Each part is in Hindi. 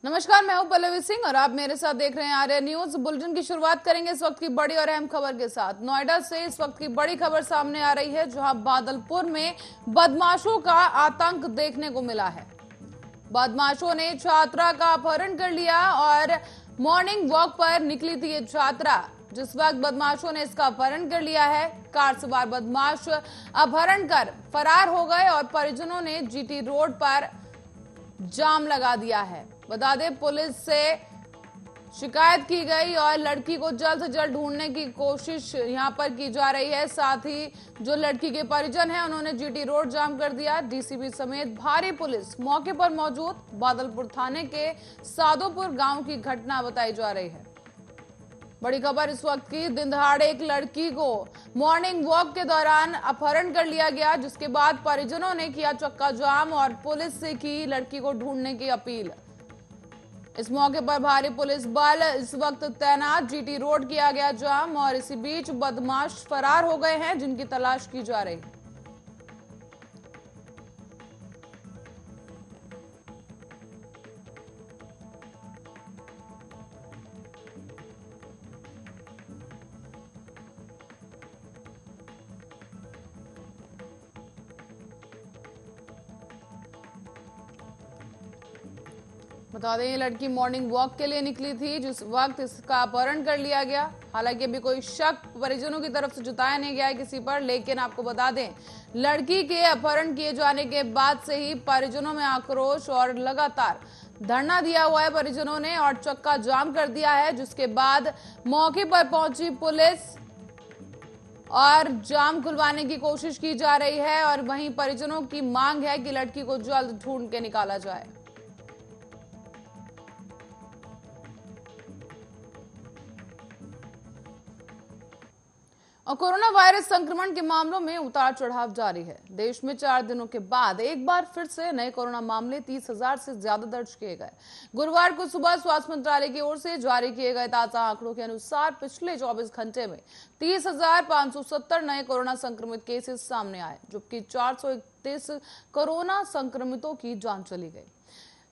नमस्कार, मैं हूं पल्लवी सिंह और आप मेरे साथ देख रहे हैं आर्य न्यूज। बुलेटिन की शुरुआत करेंगे इस वक्त की बड़ी और अहम खबर के साथ। नोएडा से इस वक्त की बड़ी खबर सामने आ रही है, जहां बादलपुर में बदमाशों का आतंक देखने को मिला है। बदमाशों ने छात्रा का अपहरण कर लिया और मॉर्निंग वॉक पर निकली थी ये छात्रा। जिस वक्त बदमाशों ने इसका अपहरण कर लिया है, कार सवार बदमाश अपहरण कर फरार हो गए और परिजनों ने जीटी रोड पर जाम लगा दिया है। बता दें, पुलिस से शिकायत की गई और लड़की को जल्द से जल्द ढूंढने की कोशिश यहां पर की जा रही है। साथ ही जो लड़की के परिजन हैं, उन्होंने जीटी रोड जाम कर दिया। डीसीपी समेत भारी पुलिस मौके पर मौजूद। बादलपुर थाने के सादोपुर गांव की घटना बताई जा रही है। बड़ी खबर इस वक्त की, दिन दहाड़े एक लड़की को मॉर्निंग वॉक के दौरान अपहरण कर लिया गया, जिसके बाद परिजनों ने किया चक्का जाम और पुलिस से की लड़की को ढूंढने की अपील। इस मौके पर भारी पुलिस बल इस वक्त तैनात। जीटी रोड किया गया जाम और इसी बीच बदमाश फरार हो गए हैं, जिनकी तलाश की जा रही है। बता दें, ये लड़की मॉर्निंग वॉक के लिए निकली थी जिस वक्त इसका अपहरण कर लिया गया। हालांकि अभी कोई शक परिजनों की तरफ से जताया नहीं गया है किसी पर, लेकिन आपको बता दें, लड़की के अपहरण किए जाने के बाद से ही परिजनों में आक्रोश और लगातार धरना दिया हुआ है परिजनों ने और चक्का जाम कर दिया है, जिसके बाद मौके पर पहुंची पुलिस और जाम खुलवाने की कोशिश की जा रही है। और वहीं परिजनों की मांग है कि लड़की को जल्द ढूंढ के निकाला जाए। और कोरोना वायरस संक्रमण के मामलों में उतार चढ़ाव जारी है। देश में 4 दिनों के बाद एक बार फिर से नए कोरोना मामले 30,000 से ज्यादा दर्ज किए गए। गुरुवार को सुबह स्वास्थ्य मंत्रालय की ओर से जारी किए गए ताजा आंकड़ों के अनुसार पिछले 24 घंटे में 30,570 नए कोरोना संक्रमित केसेस सामने आए, जबकि 431 कोरोना संक्रमितों की जान चली गई।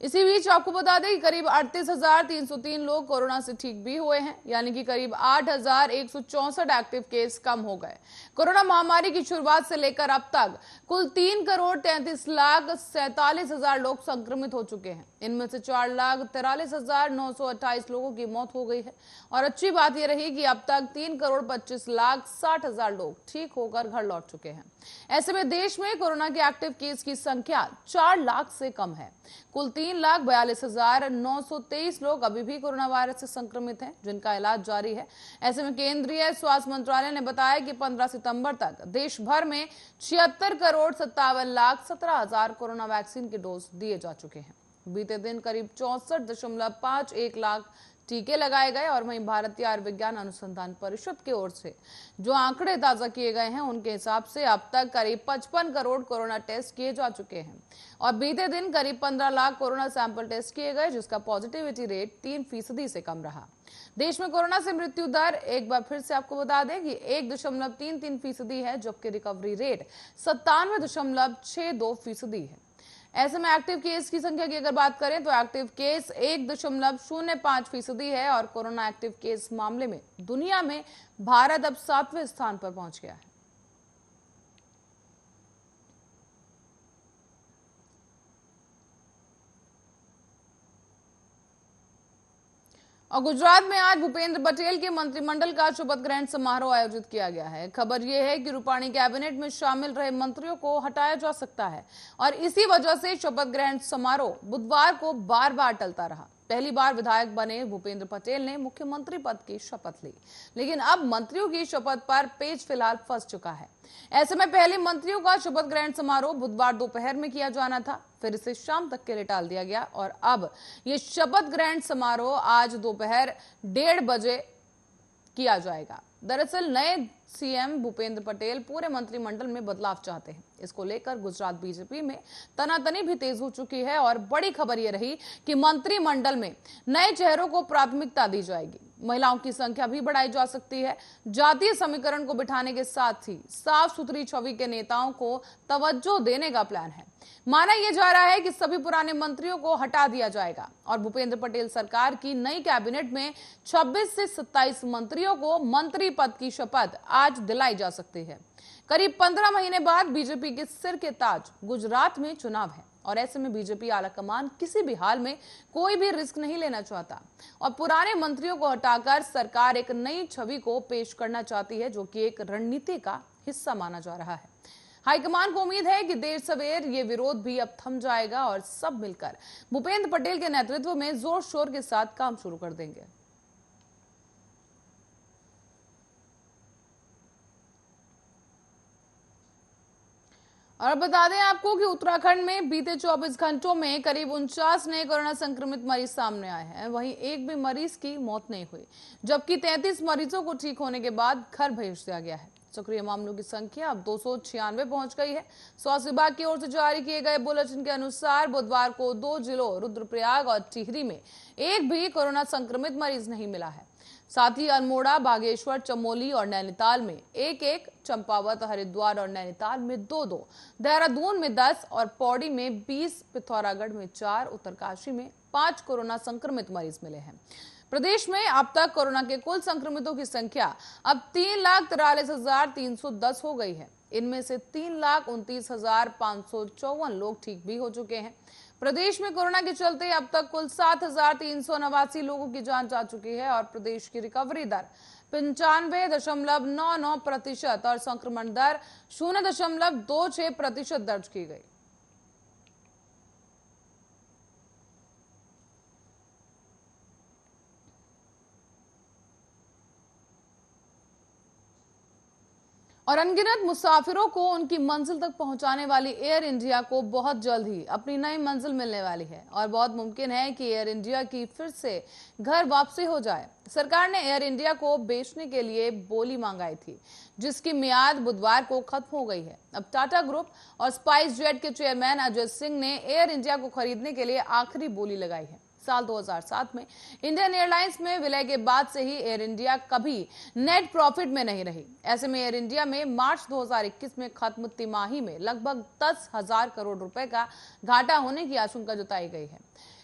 इसी बीच आपको बता दें कि करीब 38,303 लोग कोरोना से ठीक भी हुए हैं, यानी कि करीब 8,164 एक्टिव केस कम हो गए। कोरोना महामारी की शुरुआत से लेकर अब तक कुल 3,33,47,000 लोग संक्रमित हो चुके हैं। इनमें से 4,43,928 लोगों की मौत हो गई है। और अच्छी बात यह रही कि अब तक 3,25,60,000 लोग ठीक होकर घर लौट चुके हैं। ऐसे में देश में कोरोना के एक्टिव केस की संख्या 4 लाख से कम है। कुल 3,42,923 लोग अभी भी कोरोना वायरस से संक्रमित हैं, जिनका इलाज जारी है। ऐसे में केंद्रीय स्वास्थ्य मंत्रालय ने बताया कि 15 सितंबर तक देश भर में 76,57,17,000 कोरोना वैक्सीन के डोज दिए जा चुके हैं। बीते दिन करीब 64.51 लाख टीके लगाए गए। और वहीं भारतीय आयुर्विज्ञान अनुसंधान परिषद की ओर से जो आंकड़े ताजा किए गए हैं, उनके हिसाब से अब तक करीब 55 करोड़ कोरोना टेस्ट किए जा चुके हैं। और बीते दिन करीब 15 लाख कोरोना सैंपल टेस्ट किए गए, जिसका पॉजिटिविटी रेट 3% से कम रहा। देश में कोरोना से मृत्यु दर एक बार फिर से आपको बता दें कि 1.33% है, जबकि रिकवरी रेट 97.62% है। ऐसे में एक्टिव केस की संख्या की अगर बात करें तो एक्टिव केस 1.05% है और कोरोना एक्टिव केस मामले में दुनिया में भारत अब 7वें स्थान पर पहुंच गया है। और गुजरात में आज भूपेंद्र पटेल के मंत्रिमंडल का शपथ ग्रहण समारोह आयोजित किया गया है। खबर यह है कि रूपाणी कैबिनेट में शामिल रहे मंत्रियों को हटाया जा सकता है और इसी वजह से शपथ ग्रहण समारोह बुधवार को बार बार टलता रहा। पहली बार विधायक बने भूपेंद्र पटेल ने मुख्यमंत्री पद की शपथ ली, लेकिन अब मंत्रियों की शपथ पर पेच फिलहाल फंस चुका है। ऐसे में पहले मंत्रियों का शपथ ग्रहण समारोह बुधवार दोपहर में किया जाना था, फिर इसे शाम तक के लिए टाल दिया गया और अब ये शपथ ग्रहण समारोह आज दोपहर 1:30 बजे किया जाएगा। दरअसल नए सीएम भूपेंद्र पटेल पूरे मंत्रिमंडल में बदलाव चाहते हैं। इसको लेकर गुजरात बीजेपी में तनातनी भी तेज हो चुकी है और बड़ी खबर यह रही कि मंत्रिमंडल में नए चेहरों को प्राथमिकता दी जाएगी। महिलाओं की संख्या भी बढ़ाई जा सकती है। जातीय समीकरण को बिठाने के साथ ही साफ सुथरी छवि के नेताओं को तवज्जो देने का प्लान है। माना यह जा रहा है कि सभी पुराने मंत्रियों को हटा दिया जाएगा और भूपेंद्र पटेल सरकार की नई कैबिनेट में 26 से 27 मंत्रियों को मंत्री पद की शपथ आज दिलाई जा सकती है। करीब 15 महीने बाद बीजेपी के सिर के ताज गुजरात में चुनाव है और ऐसे में बीजेपी आलाकमान किसी भी हाल में कोई भी रिस्क नहीं लेना चाहता और पुराने मंत्रियों को हटाकर सरकार एक नई छवि को पेश करना चाहती है, जो कि एक रणनीति का हिस्सा माना जा रहा है। हाईकमान को उम्मीद है कि देर सवेर ये विरोध भी अब थम जाएगा और सब मिलकर भूपेंद्र पटेल के नेतृत्व में जोर शोर के साथ काम शुरू कर देंगे। और बता दें आपको कि उत्तराखंड में बीते 24 घंटों में करीब 49 नए कोरोना संक्रमित मरीज सामने आए हैं। वहीं एक भी मरीज की मौत नहीं हुई, जबकि 33 मरीजों को ठीक होने के बाद घर भेज दिया गया है। सक्रिय मामलों की संख्या अब 296 पहुंच गई है। स्वास्थ्य विभाग की ओर से जारी किए गए बुलेटिन के अनुसार बुधवार को 2 जिलों रुद्रप्रयाग और टिहरी में एक भी कोरोना संक्रमित मरीज नहीं मिला है। साथ ही अल्मोड़ा, बागेश्वर, चमोली और नैनीताल में 1-1, चंपावत, हरिद्वार और नैनीताल में 2-2, देहरादून में 10 और पौड़ी में 20, पिथौरागढ़ में 4, उत्तरकाशी में 5 कोरोना संक्रमित मरीज मिले हैं। प्रदेश में अब तक कोरोना के कुल संक्रमितों की संख्या अब 3,43,310 हो गई है। इनमें से 3,29,554 लोग ठीक भी हो चुके हैं। प्रदेश में कोरोना के चलते अब तक कुल 7,389 लोगों की जान जा चुकी है और प्रदेश की रिकवरी दर 95.99% और संक्रमण दर 0.26% दर्ज की गई। और अनगिनत मुसाफिरों को उनकी मंजिल तक पहुंचाने वाली एयर इंडिया को बहुत जल्द ही अपनी नई मंजिल मिलने वाली है और बहुत मुमकिन है कि एयर इंडिया की फिर से घर वापसी हो जाए। सरकार ने एयर इंडिया को बेचने के लिए बोली मंगाई थी, जिसकी मियाद बुधवार को खत्म हो गई है। अब टाटा ग्रुप और स्पाइस जेट के चेयरमैन अजय सिंह ने एयर इंडिया को खरीदने के लिए आखिरी बोली लगाई है। साल 2007 में इंडियन एयरलाइंस में विलय के बाद से ही एयर इंडिया कभी नेट प्रॉफिट में नहीं रही। ऐसे में एयर इंडिया में मार्च 2021 में खत्म तिमाही में लगभग 10,000 करोड़ रुपए का घाटा होने की आशंका जताई गई है।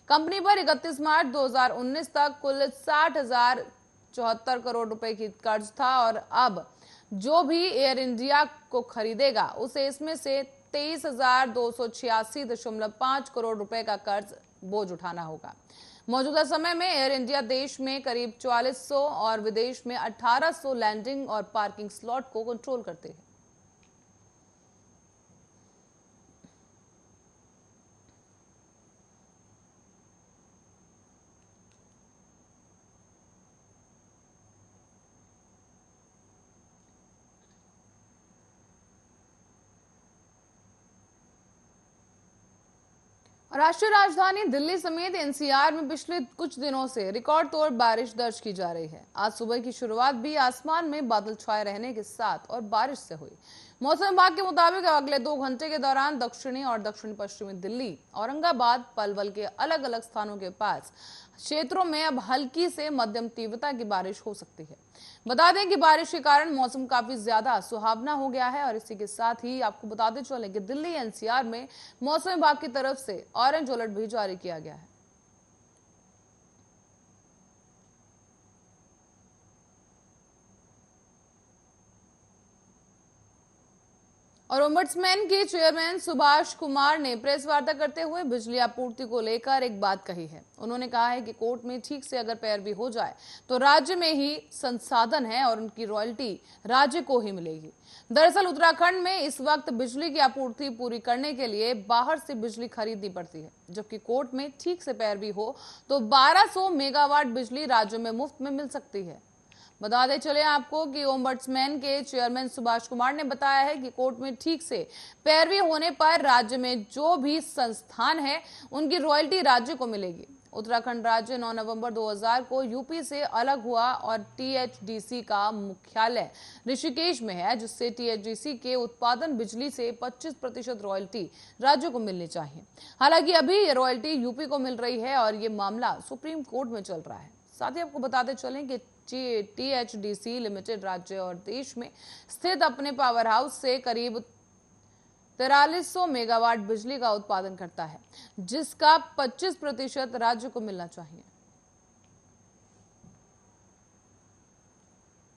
कंपनी पर 31 मार्च 2019 तक कुल 60,074 करोड़ रुपए की कर्ज था और अब जो भी एयर इंडिया को खरीदेगा उसे इसमें से 23,286.5 करोड़ रुपए का कर्ज बोझ उठाना होगा। मौजूदा समय में एयर इंडिया देश में करीब 4400 और विदेश में 1800 लैंडिंग और पार्किंग स्लॉट को कंट्रोल करते हैं। राष्ट्रीय राजधानी दिल्ली समेत एनसीआर में पिछले कुछ दिनों से रिकॉर्ड तोड़ बारिश दर्ज की जा रही है। आज सुबह की शुरुआत भी आसमान में बादल छाए रहने के साथ और बारिश से हुई। मौसम विभाग के मुताबिक अगले 2 घंटे के दौरान दक्षिणी और दक्षिण पश्चिमी दिल्ली, औरंगाबाद, पलवल के अलग अलग स्थानों के पास क्षेत्रों में अब हल्की से मध्यम तीव्रता की बारिश हो सकती है। बता दें कि बारिश के कारण मौसम काफी ज्यादा सुहावना हो गया है और इसी के साथ ही आपको बताते चलें कि दिल्ली एनसीआर में मौसम विभाग की तरफ से ऑरेंज अलर्ट भी जारी किया गया है। और ओम्बड्समैन के चेयरमैन सुभाष कुमार ने प्रेस वार्ता करते हुए बिजली आपूर्ति को लेकर एक बात कही है। उन्होंने कहा है कि कोर्ट में ठीक से अगर पैरवी हो जाए तो राज्य में ही संसाधन है और उनकी रॉयल्टी राज्य को ही मिलेगी। दरअसल उत्तराखंड में इस वक्त बिजली की आपूर्ति पूरी करने के लिए बाहर से बिजली खरीदनी पड़ती है, जबकि कोर्ट में ठीक से पैरवी हो तो 1200 मेगावाट बिजली राज्य में मुफ्त में मिल सकती है। बताते चले आपको कि ओम्बड्समैन के चेयरमैन सुभाष कुमार ने बताया है कि कोर्ट में ठीक से पैरवी होने पर राज्य में जो भी संस्थान है उनकी रॉयल्टी राज्य को मिलेगी। उत्तराखंड राज्य 9 नवंबर 2000 को यूपी से अलग हुआ और टीएचडीसी का मुख्यालय ऋषिकेश में है, जिससे टीएचडीसी के उत्पादन बिजली से 25% रॉयल्टी राज्य को मिलनी चाहिए। हालांकि अभी ये रॉयल्टी यूपी को मिल रही है और ये मामला सुप्रीम कोर्ट में चल रहा है। साथ ही आपको बताते चलें कि THDC लिमिटेड राज्य और देश में स्थित अपने पावर हाउस से करीब 4300 मेगावाट बिजली का उत्पादन करता है, जिसका 25% राज्य को मिलना चाहिए।